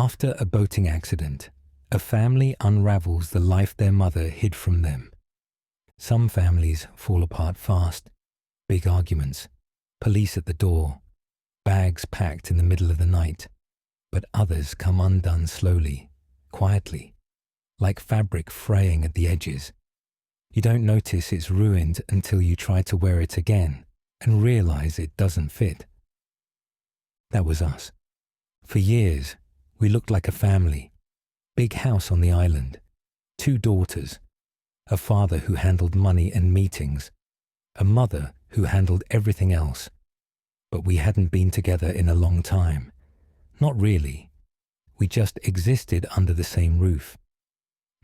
After a boating accident, a family unravels the life their mother hid from them. Some families fall apart fast, big arguments, police at the door, bags packed in the middle of the night, but others come undone slowly, quietly, like fabric fraying at the edges. You don't notice it's ruined until you try to wear it again and realize it doesn't fit. That was us. For years, we looked like a family. Big house on the island, 2 daughters, a father who handled money and meetings, a mother who handled everything else. But we hadn't been together in a long time. Not really. We just existed under the same roof,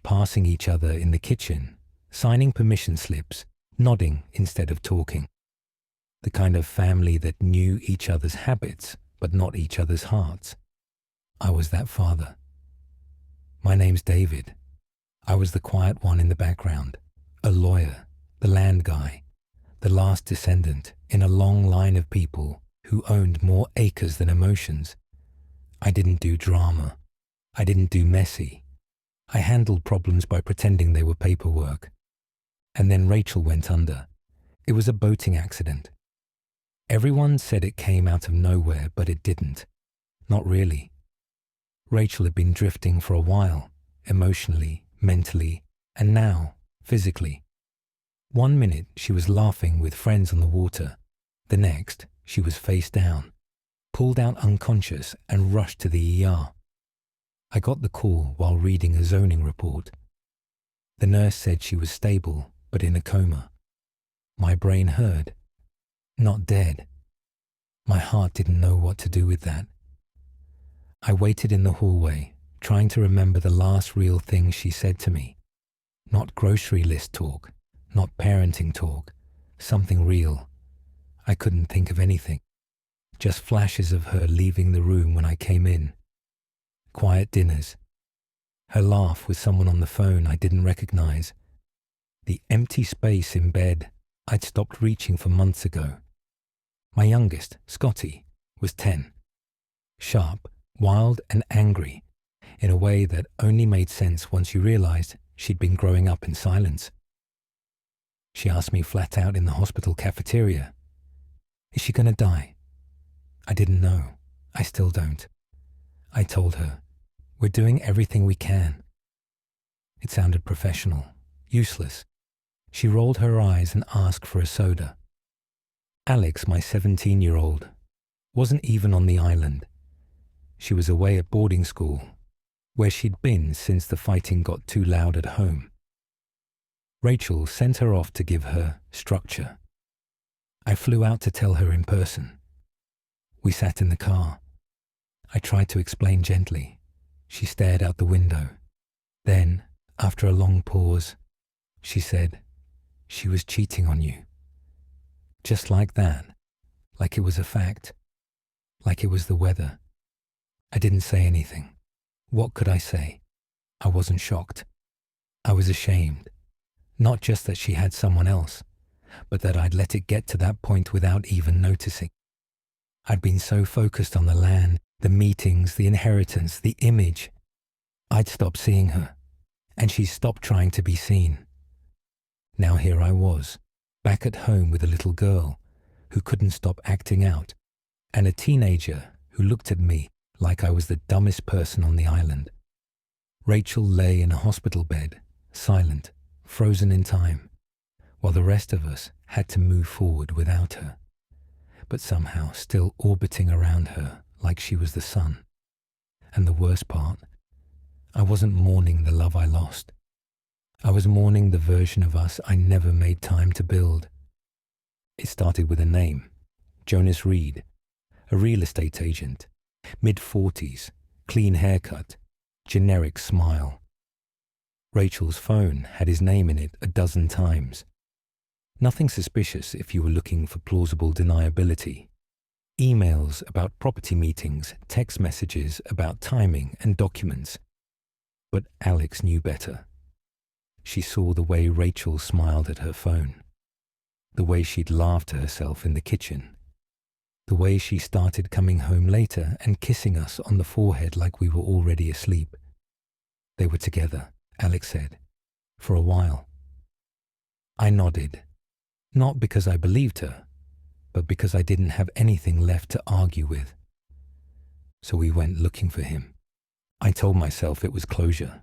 passing each other in the kitchen, signing permission slips, nodding instead of talking. The kind of family that knew each other's habits, but not each other's hearts. I was that father. My name's David. I was the quiet one in the background, a lawyer, the land guy, the last descendant in a long line of people who owned more acres than emotions. I didn't do drama. I didn't do messy. I handled problems by pretending they were paperwork. And then Rachel went under. It was a boating accident. Everyone said it came out of nowhere, but it didn't. Not really. Rachel had been drifting for a while, emotionally, mentally, and now, physically. One minute she was laughing with friends on the water. The next, she was face down, pulled out unconscious and rushed to the ER. I got the call while reading a zoning report. The nurse said she was stable, but in a coma. My brain heard. Not dead. My heart didn't know what to do with that. I waited in the hallway, trying to remember the last real thing she said to me. Not grocery list talk, not parenting talk, something real. I couldn't think of anything. Just flashes of her leaving the room when I came in. Quiet dinners. Her laugh with someone on the phone I didn't recognize. The empty space in bed I'd stopped reaching for months ago. My youngest, Scotty, was 10. Sharp, wild and angry, in a way that only made sense once you realized she'd been growing up in silence. She asked me flat out in the hospital cafeteria, "Is she gonna die?" I didn't know. I still don't. I told her, "We're doing everything we can." It sounded professional, useless. She rolled her eyes and asked for a soda. Alex, my 17-year-old, wasn't even on the island. She was away at boarding school, where she'd been since the fighting got too loud at home. Rachel sent her off to give her structure. I flew out to tell her in person. We sat in the car. I tried to explain gently. She stared out the window. Then, after a long pause, she said, "She was cheating on you." Just like that, like it was a fact, like it was the weather. I didn't say anything. What could I say? I wasn't shocked. I was ashamed. Not just that she had someone else, but that I'd let it get to that point without even noticing. I'd been so focused on the land, the meetings, the inheritance, the image. I'd stopped seeing her, and she stopped trying to be seen. Now here I was, back at home with a little girl who couldn't stop acting out, and a teenager who looked at me like I was the dumbest person on the island. Rachel lay in a hospital bed, silent, frozen in time, while the rest of us had to move forward without her, but somehow still orbiting around her like she was the sun. And the worst part, I wasn't mourning the love I lost. I was mourning the version of us I never made time to build. It started with a name, Jonas Reed, a real estate agent, mid-40s, clean haircut, generic smile. Rachel's phone had his name in it a dozen times. Nothing suspicious if you were looking for plausible deniability. Emails about property meetings, text messages about timing and documents. But Alex knew better. She saw the way Rachel smiled at her phone, the way she'd laughed to herself in the kitchen. The way she started coming home later and kissing us on the forehead like we were already asleep. They were together, Alex said, for a while. I nodded, not because I believed her, but because I didn't have anything left to argue with. So we went looking for him. I told myself it was closure,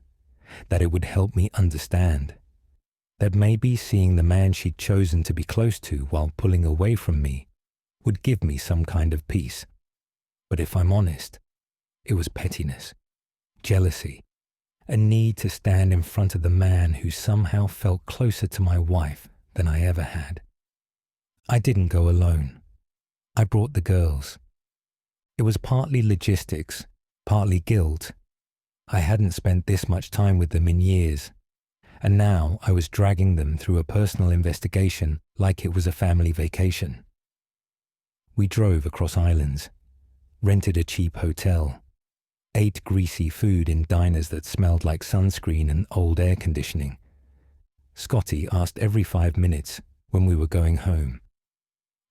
that it would help me understand, that maybe seeing the man she'd chosen to be close to while pulling away from me would give me some kind of peace. But if I'm honest, it was pettiness, jealousy, a need to stand in front of the man who somehow felt closer to my wife than I ever had. I didn't go alone. I brought the girls. It was partly logistics, partly guilt. I hadn't spent this much time with them in years, and now I was dragging them through a personal investigation like it was a family vacation. We drove across islands, rented a cheap hotel, ate greasy food in diners that smelled like sunscreen and old air conditioning. Scotty asked every 5 minutes when we were going home.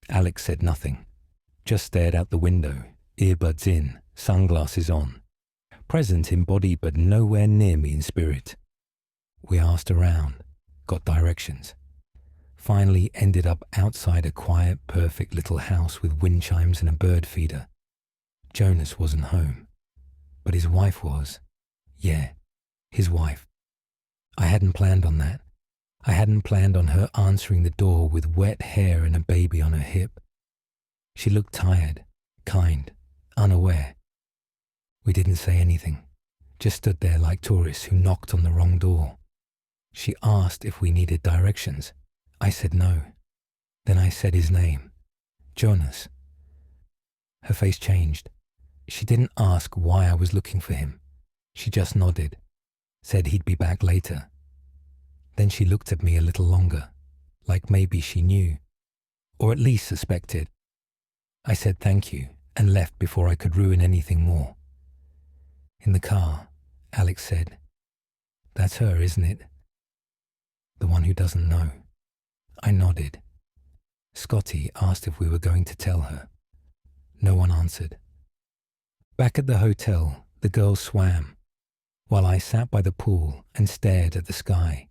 Alex said nothing, just stared out the window, earbuds in, sunglasses on, present in body but nowhere near me in spirit. We asked around, got directions. Finally ended up outside a quiet, perfect little house with wind chimes and a bird feeder. Jonas wasn't home, but his wife was. Yeah, his wife. I hadn't planned on that. I hadn't planned on her answering the door with wet hair and a baby on her hip. She looked tired, kind, unaware. We didn't say anything, just stood there like tourists who knocked on the wrong door. She asked if we needed directions. I said no. Then I said his name, Jonas. Her face changed. She didn't ask why I was looking for him. She just nodded, said he'd be back later. Then she looked at me a little longer, like maybe she knew, or at least suspected. I said thank you and left before I could ruin anything more. In the car, Alex said, "That's her, isn't it? The one who doesn't know." I nodded. Scotty asked if we were going to tell her. No one answered. Back at the hotel, the girls swam, while I sat by the pool and stared at the sky.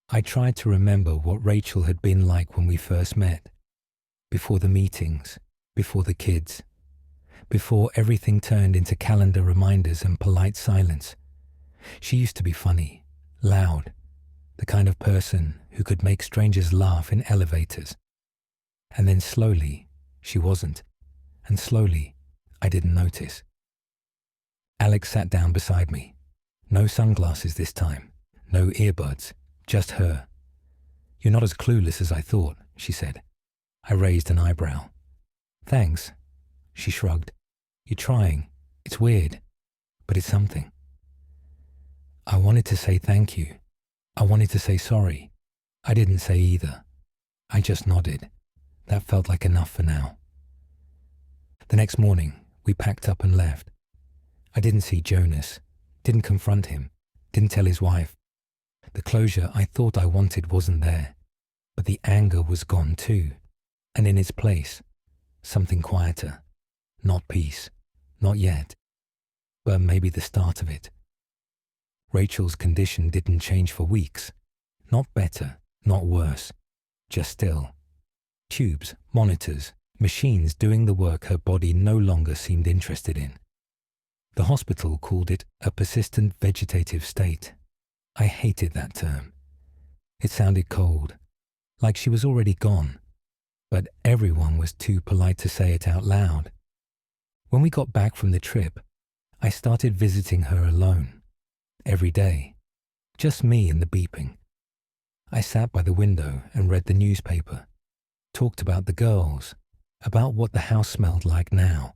I tried to remember what Rachel had been like when we first met, before the meetings, before the kids, before everything turned into calendar reminders and polite silence. She used to be funny, loud, the kind of person who could make strangers laugh in elevators. And then slowly, she wasn't, and slowly, I didn't notice. Alex sat down beside me. No sunglasses this time, no earbuds, just her. "You're not as clueless as I thought," she said. I raised an eyebrow. "Thanks." She shrugged. "You're trying. It's weird, but it's something." I wanted to say thank you. I wanted to say sorry. I didn't say either. I just nodded. That felt like enough for now. The next morning, we packed up and left. I didn't see Jonas, didn't confront him, didn't tell his wife. The closure I thought I wanted wasn't there, but the anger was gone too, and in its place, something quieter. Not peace, not yet, but maybe the start of it. Rachel's condition didn't change for weeks. Not better, not worse, just still. Tubes, monitors, machines doing the work her body no longer seemed interested in. The hospital called it a persistent vegetative state. I hated that term. It sounded cold, like she was already gone, but everyone was too polite to say it out loud. When we got back from the trip, I started visiting her alone. Every day. Just me and the beeping. I sat by the window and read the newspaper. Talked about the girls. About what the house smelled like now.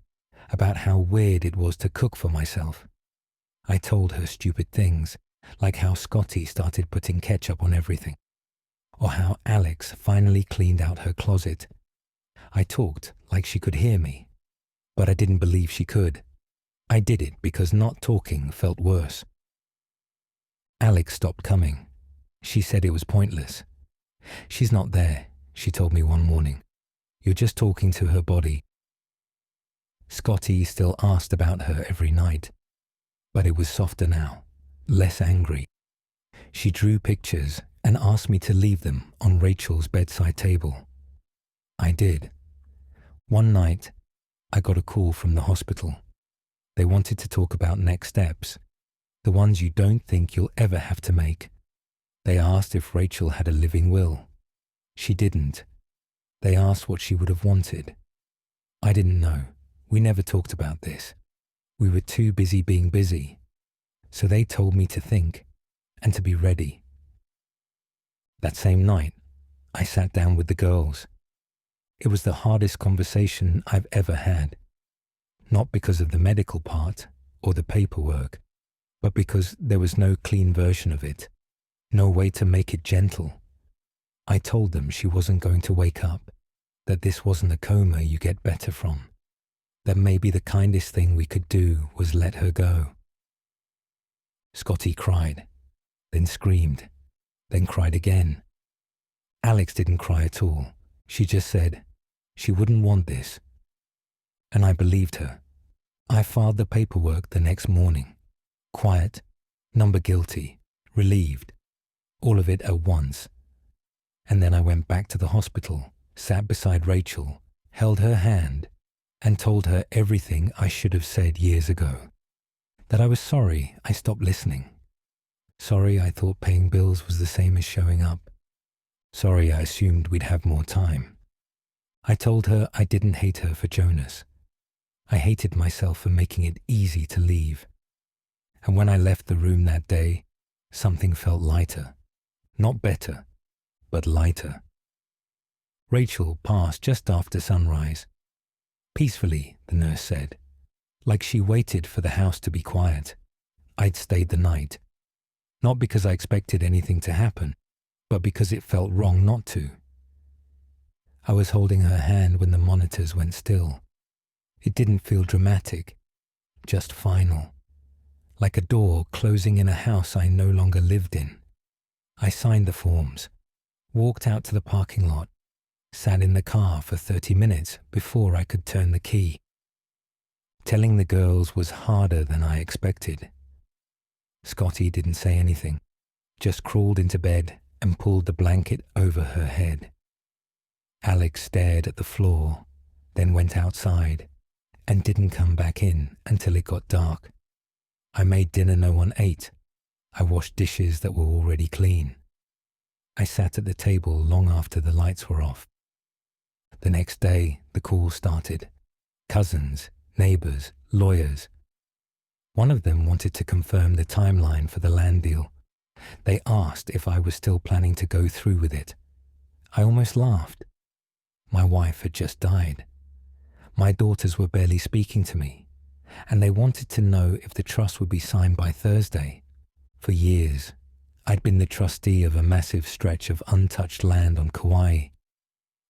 About how weird it was to cook for myself. I told her stupid things, like how Scotty started putting ketchup on everything. Or how Alex finally cleaned out her closet. I talked like she could hear me. But I didn't believe she could. I did it because not talking felt worse. Alex stopped coming. She said it was pointless. "She's not there," she told me one morning. "You're just talking to her body. Scotty still asked about her every night, but it was softer now, less angry. She drew pictures and asked me to leave them on Rachel's bedside table. I did. One night, I got a call from the hospital. They wanted to talk about next steps, the ones you don't think you'll ever have to make. They asked if Rachel had a living will. She didn't. They asked what she would have wanted. I didn't know. We never talked about this. We were too busy being busy. So they told me to think and to be ready. That same night, I sat down with the girls. It was the hardest conversation I've ever had. Not because of the medical part or the paperwork, but because there was no clean version of it, no way to make it gentle. I told them she wasn't going to wake up, that this wasn't a coma you get better from, that maybe the kindest thing we could do was let her go. Scotty cried, then screamed, then cried again. Alex didn't cry at all. She just said she wouldn't want this. And I believed her. I filed the paperwork the next morning. Quiet, number guilty, relieved, all of it at once. And then I went back to the hospital, sat beside Rachel, held her hand, and told her everything I should have said years ago. That I was sorry I stopped listening. Sorry I thought paying bills was the same as showing up. Sorry I assumed we'd have more time. I told her I didn't hate her for Jonas. I hated myself for making it easy to leave. And when I left the room that day, something felt lighter. Not better, but lighter. Rachel passed just after sunrise. Peacefully, the nurse said, like she waited for the house to be quiet. I'd stayed the night. Not because I expected anything to happen, but because it felt wrong not to. I was holding her hand when the monitors went still. It didn't feel dramatic, just final. Like a door closing in a house I no longer lived in. I signed the forms, walked out to the parking lot, sat in the car for 30 minutes before I could turn the key. Telling the girls was harder than I expected. Scotty didn't say anything, just crawled into bed and pulled the blanket over her head. Alex stared at the floor, then went outside, and didn't come back in until it got dark. I made dinner no one ate. I washed dishes that were already clean. I sat at the table long after the lights were off. The next day, the calls started. Cousins, neighbors, lawyers. One of them wanted to confirm the timeline for the land deal. They asked if I was still planning to go through with it. I almost laughed. My wife had just died. My daughters were barely speaking to me, and they wanted to know if the trust would be signed by Thursday. For years, I'd been the trustee of a massive stretch of untouched land on Kauai,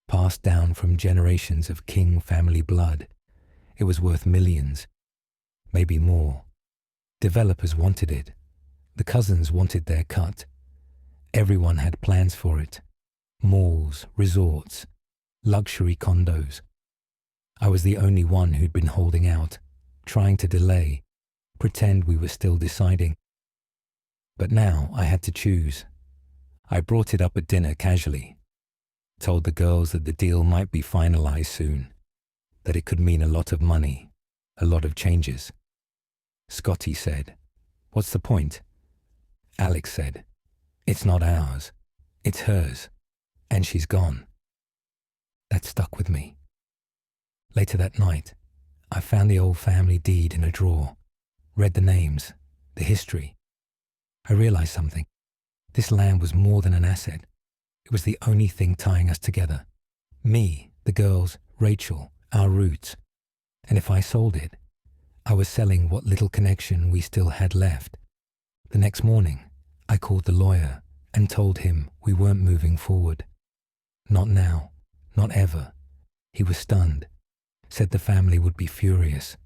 passed down from generations of king family blood. It was worth millions, maybe more. Developers wanted it. The cousins wanted their cut. Everyone had plans for it. Malls, resorts, luxury condos. I was the only one who'd been holding out, trying to delay, pretend we were still deciding. But now I had to choose. I brought it up at dinner casually, told the girls that the deal might be finalized soon, that it could mean a lot of money, a lot of changes. Scotty said, "What's the point?" Alex said, "It's not ours, it's hers, and she's gone." That stuck with me. Later that night, I found the old family deed in a drawer, read the names, the history. I realized something. This land was more than an asset. It was the only thing tying us together. Me, the girls, Rachel, our roots. And if I sold it, I was selling what little connection we still had left. The next morning, I called the lawyer and told him we weren't moving forward. Not now, not ever. He was stunned, said the family would be furious.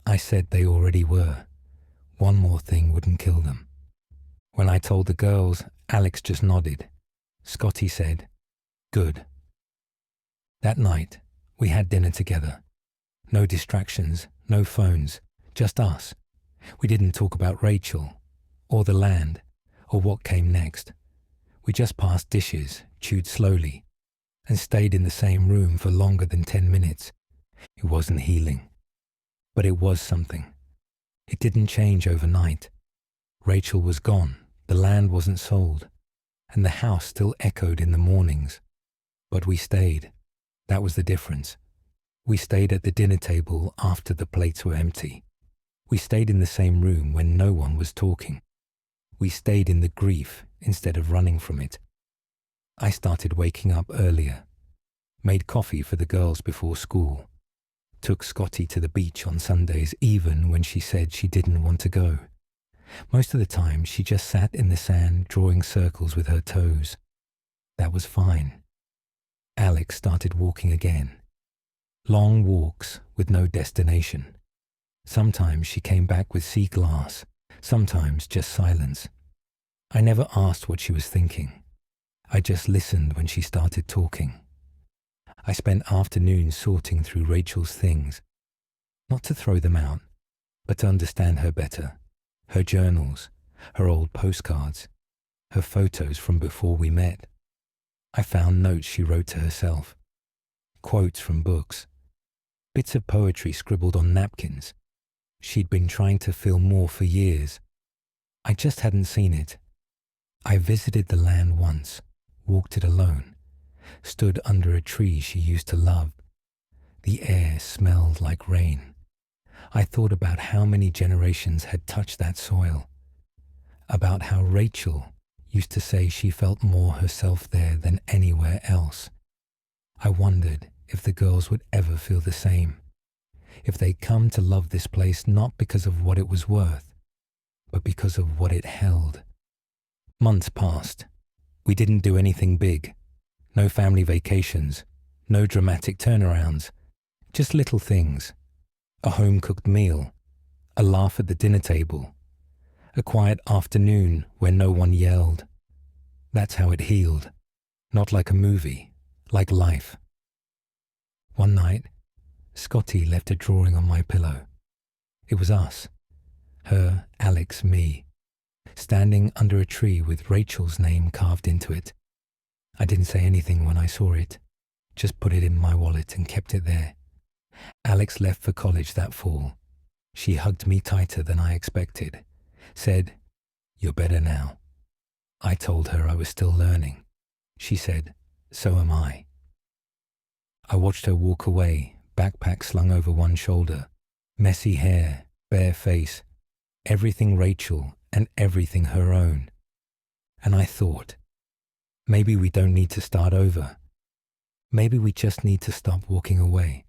I said they already were. One more thing wouldn't kill them. When I told the girls, Alex just nodded. Scotty said, "Good." That night, we had dinner together. No distractions, no phones, just us. We didn't talk about Rachel, or the land, or what came next. We just passed dishes, chewed slowly, and stayed in the same room for longer than 10 minutes. It wasn't healing, but it was something. It didn't change overnight. Rachel was gone, the land wasn't sold, and the house still echoed in the mornings. But we stayed. That was the difference. We stayed at the dinner table after the plates were empty. We stayed in the same room when no one was talking. We stayed in the grief instead of running from it. I started waking up earlier, made coffee for the girls before school, took Scotty to the beach on Sundays even when she said she didn't want to go. Most of the time she just sat in the sand drawing circles with her toes. That was fine. Alex started walking again. Long walks with no destination. Sometimes she came back with sea glass, sometimes just silence. I never asked what she was thinking. I just listened when she started talking. I spent afternoons sorting through Rachel's things, not to throw them out, but to understand her better. Her journals, her old postcards, her photos from before we met. I found notes she wrote to herself, quotes from books, bits of poetry scribbled on napkins. She'd been trying to feel more for years. I just hadn't seen it. I visited the land once, walked it alone, stood under a tree she used to love. The air smelled like rain. I thought about how many generations had touched that soil, about how Rachel used to say she felt more herself there than anywhere else. I wondered if the girls would ever feel the same, if they'd come to love this place not because of what it was worth, but because of what it held. Months passed. We didn't do anything big. No family vacations, no dramatic turnarounds, just little things. A home-cooked meal, a laugh at the dinner table, a quiet afternoon where no one yelled. That's how it healed. Not like a movie, like life. One night, Scotty left a drawing on my pillow. It was us. Her, Alex, me. Standing under a tree with Rachel's name carved into it. I didn't say anything when I saw it. Just put it in my wallet and kept it there. Alex left for college that fall. She hugged me tighter than I expected. Said, "You're better now." I told her I was still learning. She said, "So am I." I watched her walk away, backpack slung over one shoulder, messy hair, bare face, everything Rachel and everything her own. And I thought, maybe we don't need to start over. Maybe we just need to stop walking away.